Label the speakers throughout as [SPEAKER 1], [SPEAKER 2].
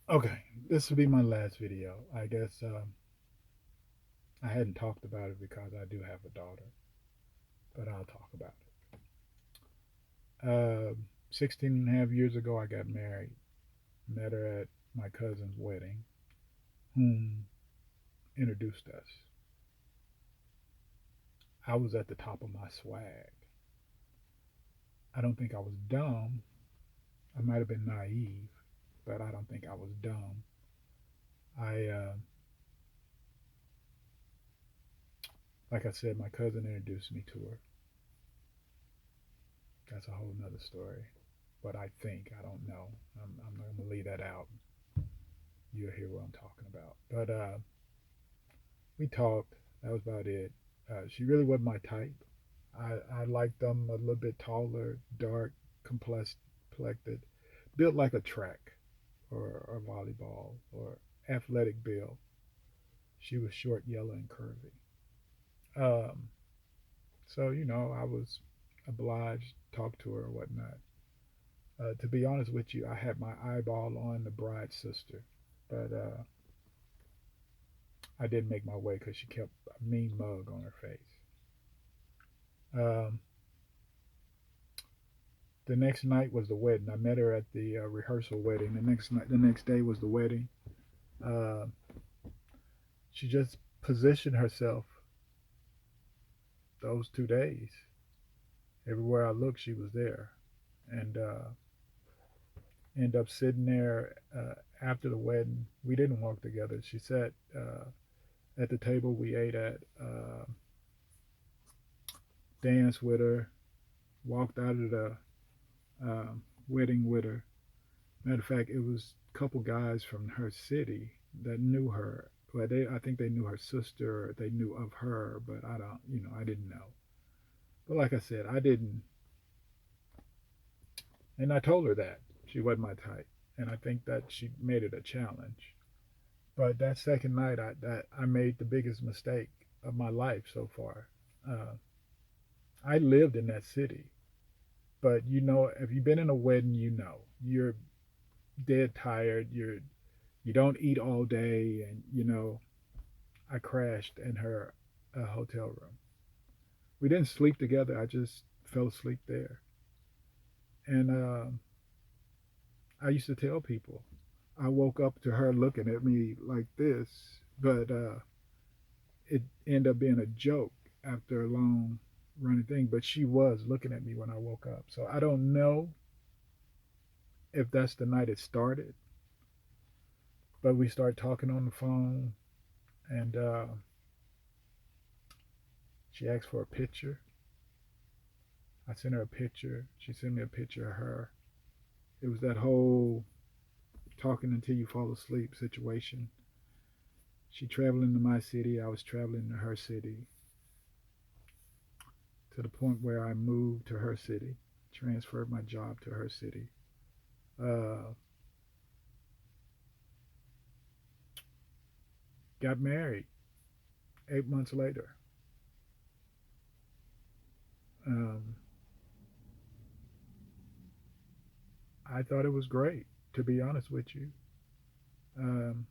[SPEAKER 1] Okay, this will be my last video. I guess I hadn't talked about it because I do have a daughter, but I'll talk about it. 16 and a half years ago, I got married. Met her at my cousin's wedding, whom introduced us. I was at the top of my swag. I don't think I was dumb. I might have been naive, but I don't think I was dumb. I, like I said, my cousin introduced me to her. That's a whole nother story. But I think, I don't know. I'm not going to leave that out. You'll hear what I'm talking about. But we talked. That was about it. She really wasn't my type. I liked them a little bit taller, dark, complected, built like a track or volleyball or athletic build. She was short, yellow, and curvy. Um, so, I was obliged to talk to her or whatnot. To be honest with you, I had my eyeball on the bride's sister, but I didn't make my way because she kept a mean mug on her face. Um, the next night was the wedding. I met her at the rehearsal wedding. The next day was the wedding. Uh, she just positioned herself those 2 days. Everywhere I looked, she was there, and ended up sitting there after the wedding. We didn't walk together. She sat at the table we ate at, danced with her, walked out of the wedding with her. Matter of fact, it was a couple guys from her city that knew her. Well, I think they knew her sister. Or they knew of her, but I don't, I didn't know. But like I said, I didn't, and I told her that she wasn't my type, and I think that she made it a challenge. But that second night, I made the biggest mistake of my life so far. Uh, I lived in that city, but if you've been in a wedding, you're dead tired. You don't eat all day, and I crashed in her hotel room. We didn't sleep together. I just fell asleep there, and I used to tell people I woke up to her looking at me like this, but it ended up being a joke after a long running thing. But she was looking at me when I woke up, so I don't know if that's the night it started. But we started talking on the phone, and she asked for a picture. I sent her a picture. She sent me a picture of her. It was that whole talking until you fall asleep situation. She traveled into my city. I was traveling to her city to the point where I moved to her city, transferred my job to her city. Uh, got married 8 months later. Um, I thought it was great, to be honest with you. Um,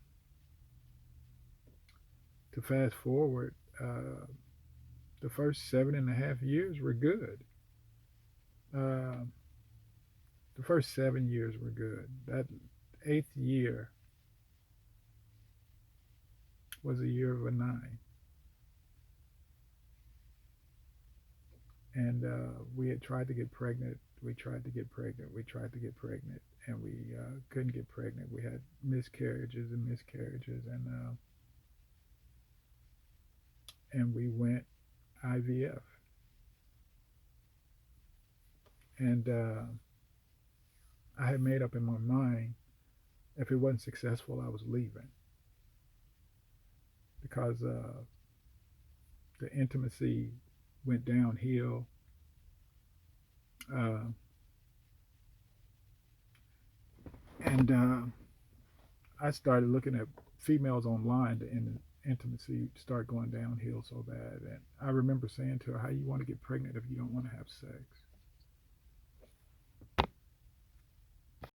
[SPEAKER 1] to fast forward, the first 7.5 years were good. Uh, the first 7 years were good. That eighth year was a year of a nine, and we had tried to get pregnant. We tried to get pregnant. We tried to get pregnant, and we couldn't get pregnant. We had miscarriages and miscarriages, and we went IVF. And I had made up in my mind if it wasn't successful, I was leaving because the intimacy went downhill. Uh, and I started looking at females online. The intimacy started going downhill so bad. And I remember saying to her, "How you want to get pregnant if you don't want to have sex?"